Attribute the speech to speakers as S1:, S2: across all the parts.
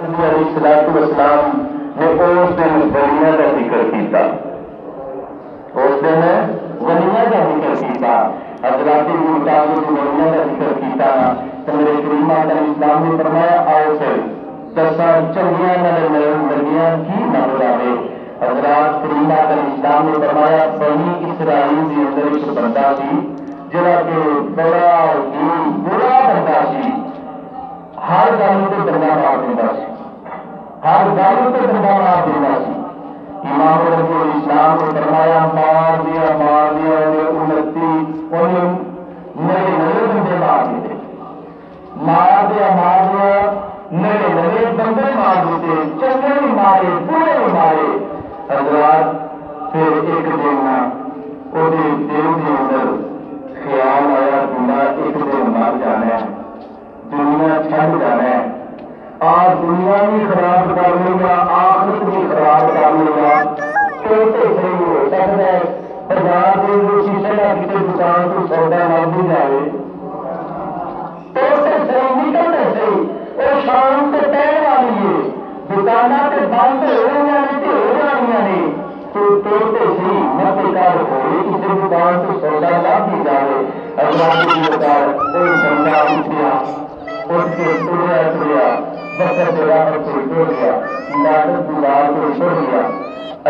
S1: نبی علیہ الصلوۃ والسلام نے اس دن غنیمت کا ذکر کیا، اس دن غنیمت کا ذکر کیا، حضرات کے مطابق غنیمت کا ذکر کیا تو میرے کریم علیہ السلام نے فرمایا آؤ پھر دساں چنگیاں لگیاں کی نہ بلاوے۔ حضرات کریم علیہ السلام نے فرمایا بنی اسرائیل کے اندر ایک بندہ سی جڑا کہ بڑا ہی برا بندہ سی، ہر گل کو بندہ مار دیتا سی، ہر گل کو بندہ مار دیتا سی۔ امام رسول اسلام نے فرمایا مار دیا انہیں نئے بندے مار دیتے، مار دیا نئے بندے مار دیتے، چنگے بھی مارے برے بھی مارے۔ حضرات پھر ایک دن وہ دل کے اندر خیال آیا دنیا ایک دن مر جانا ہے، دنیا چھڈ جانا ہے، آج دنیا بھی خراب کر لے گا آخرت بھی خراب کر لے گا، چھوٹے سے ہو سکتا ہے بازار کے شیشے کا کسی دکان کو سودا لگ بھی جائے، توڑتے صحیح نکلتے صحیح اور شام سے پہن والی ہے، دکانوں سے بند ہو جانیا نے تو توڑتے صحیح نہ بیکار ہوئے کسی دکان سے سودا لگ بھی جائے۔ حضرات کی بتا کوئی بندہ اٹھیا اٹھ کے تریا بکر کے راہ سے ٹر گیا، عبادت گزار کو چھوڑ گیا،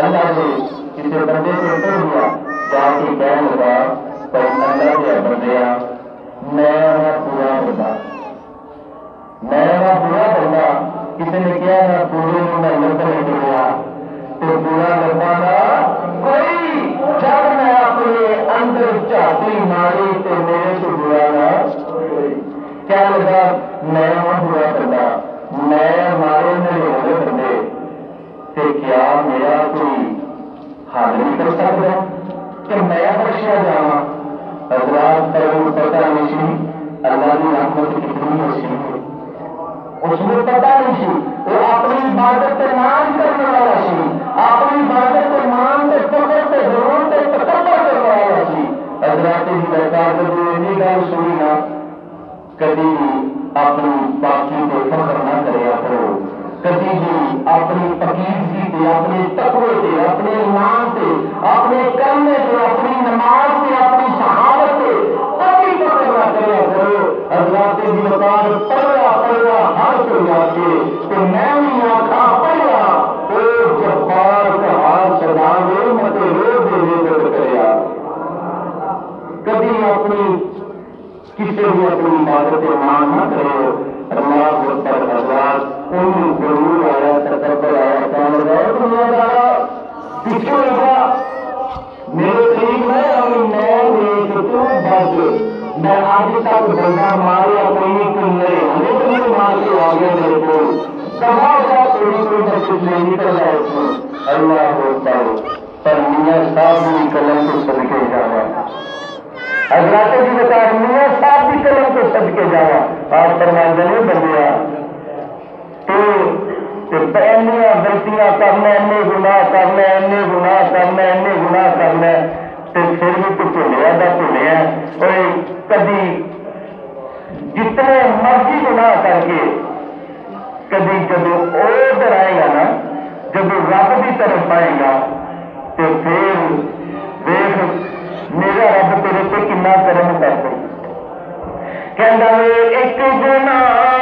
S1: اللہ نے کسی بندے کو ٹر گیا، جا کے کہنے لگا پر اللہ کے بندیا میں پورا بندہ، میں برا بندہ، کسی نے کیا میں پورے میں لمبا نہیں ٹریا تو برا لمبا نہ کوئی، جب میں اپنے اندر جھاتی ماری تو میرے کو برا نہ کیا لگا میں برا بندہ، میں مارے میرے بندے کہ کیا میرا کوئی حال نہیں کر سکتا کہ میں بخشیا جاواں۔ حضرات پر پتہ نہیں سی اللہ کی رحمت کتنی وسیع ہے، اس میں پتہ نہیں سی وہ اپنی عبادت کے نام کرنے والا سی، اپنی عبادت کے نام کے فخر سے ضرور سے تکبر کرنے والا سی۔ حضرات کی درکار کبھی یہ گل سنی نہ کبھی اپنی پاکی کو فخر نہ کریا کرو، کبھی بھی اپنی پاکیزگی سے، اپنے تقوی سے، اپنے ایمان سے، اپنے کلمے سے، اپنی نماز سے، اپنی شہادت سے کبھی فخر نہ کریا کرو۔ حضرات کی درکار پڑھا ہر کوئی آ کے کہ میں بھی آخا پڑھا او جبار کا حال سدا دے متے رو دے کریا، کبھی اپنی کسی بھی اپنی عبادت ایمان نہ کرو۔ اللہ اکبر۔ حضرات ان ضرور آیا تکبر آیا کہنے لگا دنیا دارا پیچھے لگا میرے قریب میں ابھی میں تو بس میں آج تک بندہ ماریا کوئی نہیں بندے مار کے آ گیا میرے کو کہا گیا کوئی بچے نہیں نکل جائے اس میں۔ اللہ ہوتا ہے پر میاں صاحب کی قلم کو صدقے جاوا، حضرات کی بتا میاں صاحب کی قلم کو صدقے جاوا، آپ فرمائیں گے بندیا تو پہنیاں غلطیاں کرنا اینے گناہ کرنا اینے گناہ کرنا اینے گناہ کرنا تو پھر بھی تو بھولیا دا بھولیا اور کبھی جتنے مرضی گناہ کر کے کبھی جب وہ ڈرائے گا نا جب رب کی طرف آئے گا تو پھر دیکھ میرا رب تیرے پہ کنا کرم کر دے کہندا ایک گناہ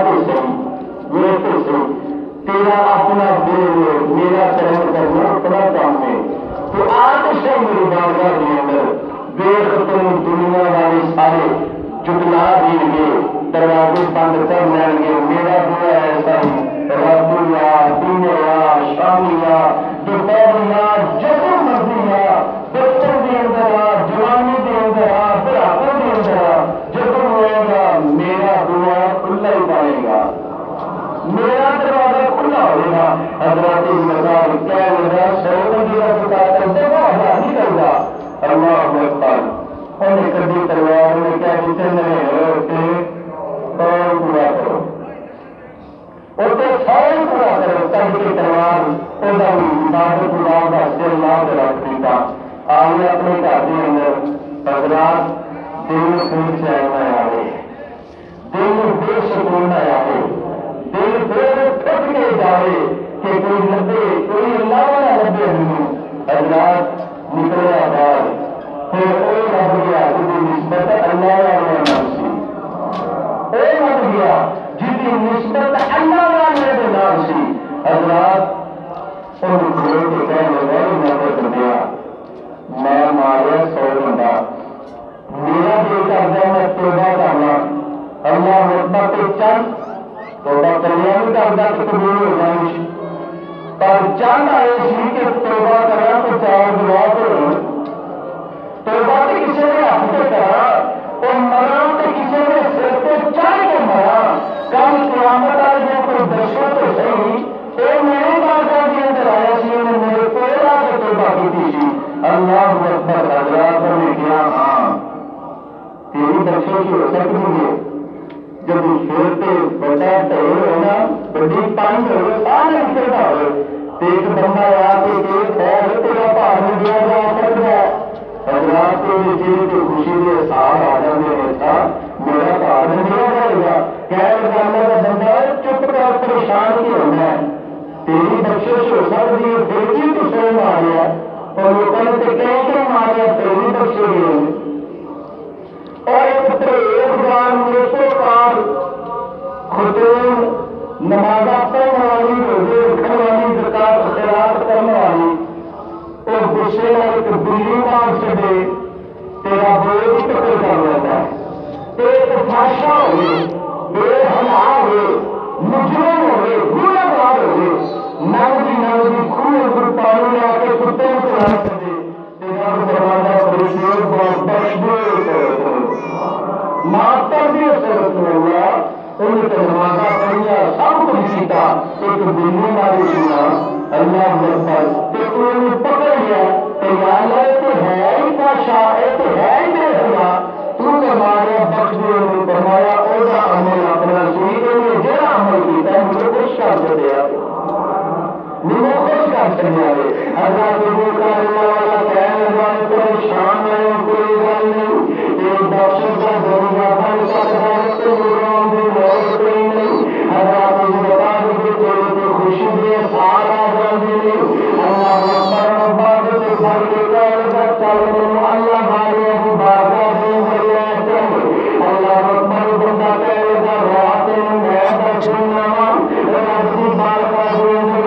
S1: تو صحیح یہ تو صحیح تیرا اپنا دل میرا کرم کرنا اپنا کام ہے تو آج سے میری بارگاہ کے اندر دیکھ تم دنیا والے سارے جٹلا دیں گے دروازے بند کر لیں گے میرا دعا ایسا ہی رب یا دن یا شام یا دوپہر یا جب مرضی یا بچوں کے اندر آ جوانی کے اندر آ بڑھاپے کے اندر آ جب ہوئے گا میرا دعا کھلا ہی پائے گا میرا دروازہ کھلا ہوگا حضرات مزار کیا لگا سرور کی بتا کر دیکھا نہیں کرے گا اللہ اکبر انہیں کبھی تلوار میں کیا جتنے ہوتے اور پورا کرو اسے سارے پورا کرو تب کی تلوار عبادت اللہ کا دل لا کے رکھ دیتا آگے اپنے گھر کے اندر حضرات دل خون چین نہ آئے دل بے سکون نہ آئے دل پھر پھٹ کے جائے کہ کوئی لبے کوئی اللہ نہ لبے ہوں حضرات نکلے آباد پھر وہ لگ گیا جی نسبت اللہ والے نام سی وہ لگ گیا جی نسبت اللہ والے نام سی حضرات ان کھڑے کے کہنے لگے میں تو دیا میں ماریا 100 بندہ میرا دل کرتا میں توبہ کرنا اللہ رتبہ پہ چند توبہ کرنے بھی کرتا کہ قبول ہو جائے پر چند آئے سی کہ توبہ کرنا تو 4 دعا کرو توبہ تو کسی نے ہاتھ پہ کرا اور مرا تو کسی نے سر پہ چڑھ کے مرا کل قیامت آ جائے کوئی دسو تو صحیح تو میرے بادشاہ کے اندر آیا سی انہوں نے میرے پیر آ کے توبہ کی تھی اللہ اکبر حضرات نے کیا ہاں تیری بخشش ہو سکتی ہے جب شیر پہ بڑا ٹہر ہونا بڑی پانی ہو سارے نکلتا ہو ایک بندہ آ کے خیر تیرا بھار میں دیا جا سکتا ہے حضرات کے چہرے پہ خوشی کے احساس آ جاتے ہیں تھا میرا بھار میں دیا جائے گا خیر جانے کا بندہ چپ کر پریشان ہی ہونا ہے تیری بخشش ہو سکتی ہے پھر بھی تو سو ماریا اور لوگوں نے کہیں ماریا تیری بخشے گئے اور ایک پرہیزگار نیکوکار خاتون نماز پڑھنے والی روزے رکھنے والی زکات خیرات کرنے والی اور غصے میں ایک بلی مار چڑے تیرا بوجھ پکڑ کر لیتا ہے ایک فاشا ہوئے بے حیا ہوئے مجرم ہوئے گنہگار ہوئے نوجی خوب پانی لا کے کتے چلا دے تیرا دروازہ پریشان بخش دے معاف کر دیا سرت اللہ ان کے نمازہ پڑھیا سب کچھ کیتا ایک بلی ماری سنا اللہ پر تو انہیں پکڑ لیا کہ اللہ تو ہے ہی پاشا تو ہے ہی بے حیا تو فرمایا بخش دے انہیں فرمایا او دا عمل اپنا سی انہیں جڑا عمل کیتا ہے مجھے خوش کر دیا مجھے خوش کر چلے اللہ کو اللہ والا کہنے والا پریشان ہے کوئی گل نہیں ایک بخش کا ضرورہ بن سکتا ہے تو مجرم بھی موت کوئی نہیں اللہ کو بتا دے تیرے تو خوشی دے سارا جان دے اللہ اکبر بعد سے بھر کے کہے چل اللہ بھائی ابو بارگاہ دے بڑے اللہ اکبر بندہ کہے گا رات میں بچنا رب کی بارگاہ دے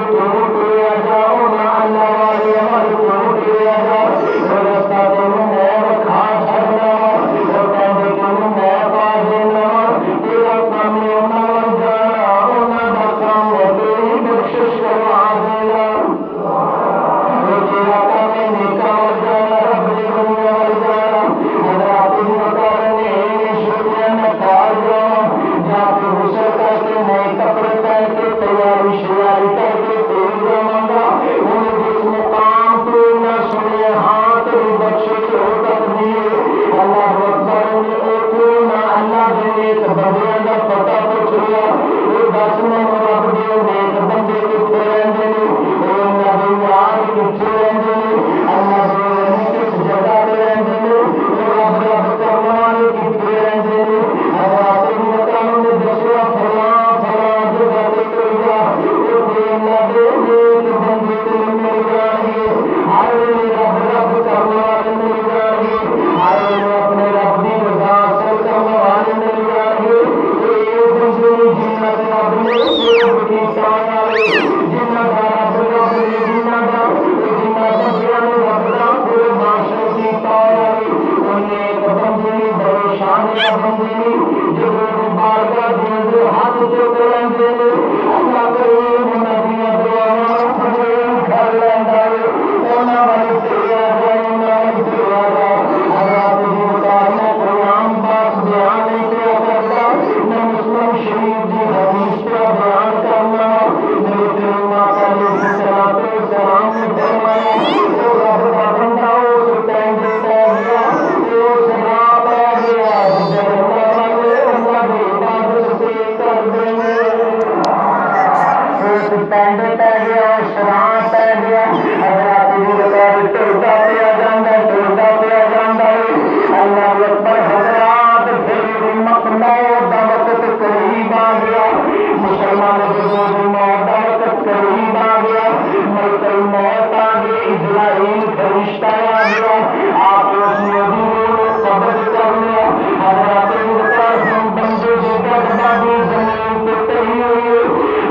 S1: فرمانے جب موت کا وقت قریب آ گیا ملکل موت آ گئی اسرائیل فرشتہ آ گیا آپ اس نبی نے قبض کر لیا حضرات ابراہیم بندے کی بدبادی زمین پہ پڑی ہوئی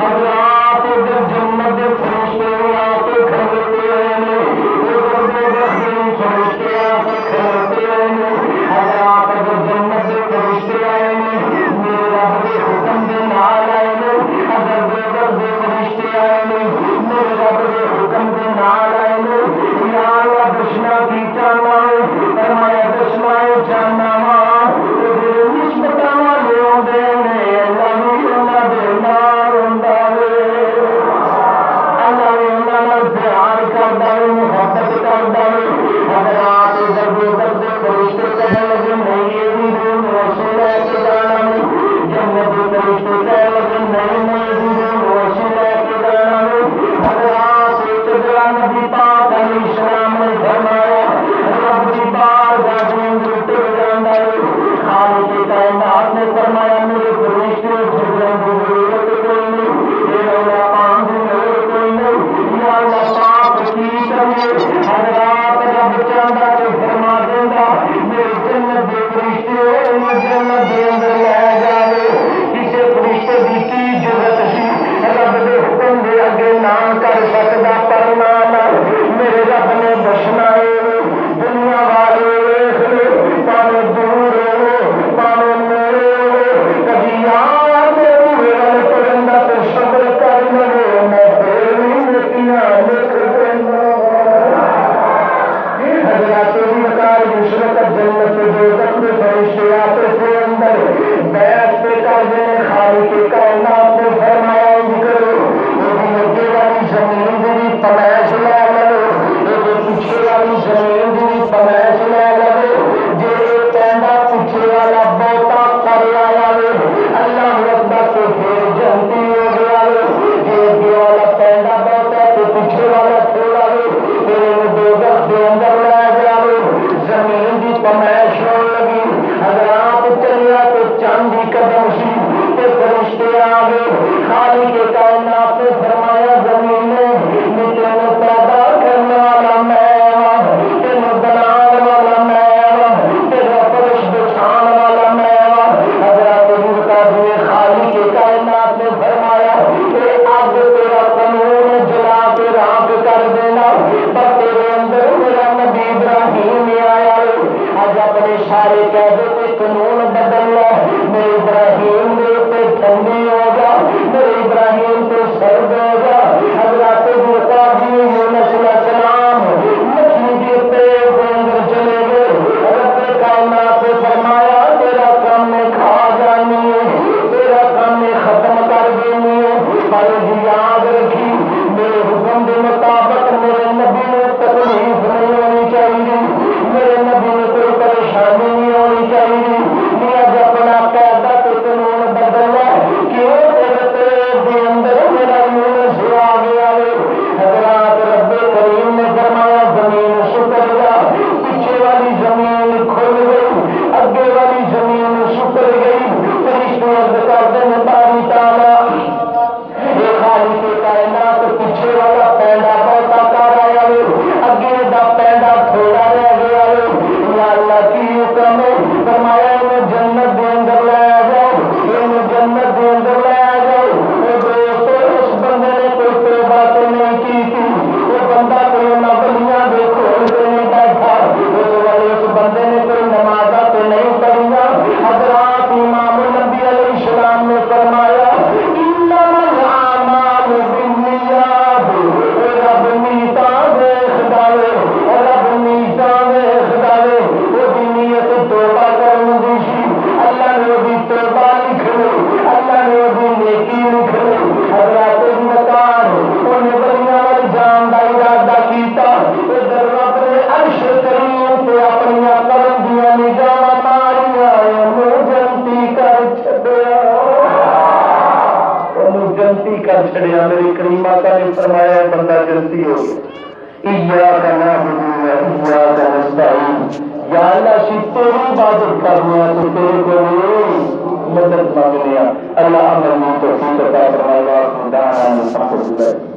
S1: حضرات ادھر جنت کے فرشتے آ کے کھڑے ہیں ادھر فرشتے آ کے کھڑے ہیں حضرات ادھر جنت کے فرشتے آئے میرے رب کے حکم کے نال آئے اگر دے فرشتے آئے میرے رب کے حکم کے نال آئے یا اللہ دشمنا کی چاہنا فرمایا دشمنا چاہنا نسبت والے آدھے اللہ بھی انہوں دے نال اللہ پیار کرتا ہے محبت کرتا ہے اگر آپ ادھر دے فرشتے کہنے لگے نہیں یہ بھی ویسے لے کے جانا جنت کے فرشتے کہنے لگے نہیں ویسے لے کے جانا اگر آپ نبی پاک علیہ السلام نے فرمایا رب کی بار گاڑیوں کے ٹر جانا ہے خالق کے کائنات نے فرمایا میرے فرشتے جھگڑوں کی ضرورت کوئی نہیں یہ اللہ پان کی ضرورت کوئی نہیں یا اللہ پاک کی کریے اگر آپ رب چاہتا تو فرما دیں گا میرے جنت کے فرشتے جنت کے اندر لے جائے کسی فرشتے کی ضرورت سی رب کے حکم کے اگے نہ کر سکتا پر میرے رب نے دسنا ہے دنیا والے پاوے دور پاوے میرے کبھی یار میرے پرندہ تو صبر کر لے میں حضرات مکار مشرق جنت جو رب فرشتے آتے تھے اندر بیعت پہ کر دیں خالق کے کائنات نے فرمایا کرو مجھے والی زمین بھی پمیش لے لو پیچھے والی زمین بھی پمیش لے لو جی پینڈا پیچھے والا بہتا کر لایا اللہ اکبر تو پھر جلدی ہو گیا جی اگے والا پینڈا بہتا تو پیچھے والا تھوڑا پھر دو گھر کے اندر لے گیا زمین کی پمیش ہونے لگی اگر آپ چلیا تو چاندی قدم سی فرشتے آ گئے خالق کے کائنات نے فرمایا زمین میں تینوں پیدا کرنے والا میں تینوں بنانے والا میں تیرا فرش بچھان والا میں حضرات بتا دیے خالق کے کائنات نے فرمایا کہ اب تیرا قانون جلا کے راک کر دینا پر تیرے اندر میرا نبی ابراہیم آیا آج اپنے سارے قیدے کے قانون بدل لو میرے ابراہیم نے ٹھنڈی ہو جا میرے ابراہیم تو سرد ہو جا حضرات یونس علیہ السلام مچھلی کے پیڑ کے اندر چلے گئے رب کائنات نے فرمایا تیرا کام میں کھا جانی ہے تیرا کام میں ختم کر دینی ہے پر یاد رکھی میرے حکم کے مطابق میرے نبی نے تکلیف نہیں ہونی چاہیے میرے نبی نے کوئی پریشانی نہیں ہونی چاہیے میں اپنا پیدا تو قانون بدلا کیوں تیرے اندر میرا یونس آ گیا حضرات رب کریم نے فرمایا زمین سکر جا پیچھے والی زمین کھل گئی اگے والی زمین سکر گئی فرشتے عرض کرتے ہیں باری تعالیٰ یہ خالق کے کائنات پیچھے والا پینڈا بہتا کر آیا اگے دا پینڈا تھوڑا رہ گیا یا اللہ کی حکم ہے فرمایا انہیں جنت کے اندر لے جاؤ انہیں جنت کے اندر لے جاؤ دوستو اس بندے نے کوئی توبہ تو نہیں کی تھی وہ بندہ کوئی نبلیاں دے کھول کے نہیں بیٹھا اس والے اس بندے نے کوئی نمازہ تو نہیں پڑھیا حضرات امام نبی علیہ السلام نے فرمایا انما الاعمال بالنیات رب نیتا دیکھ دے رب نیتا دیکھ دے وہ بھی نیت توبہ کرنے دی سی اللہ نے وہ بھی توبہ لکھ لے اللہ نے وہ بھی نیکی لکھ لے حضرات مکان انہیں بڑیاں والی جان کا ارادہ کیتا ادھر رب نے عرش کریم پہ اپنی قلم دیا نگاہ ماریا جنتی کر چھڈیا جنتی کر چھڑیا میری کریمہ کا نے فرمایا بندہ جنتی ہو ایاک نعبد و ایاک نستعین یا اللہ سی تیری عبادت کرنا تو تیرے کو مدد مانگنے ہیں. اللہ عمل میں توفیق عطا فرمائے.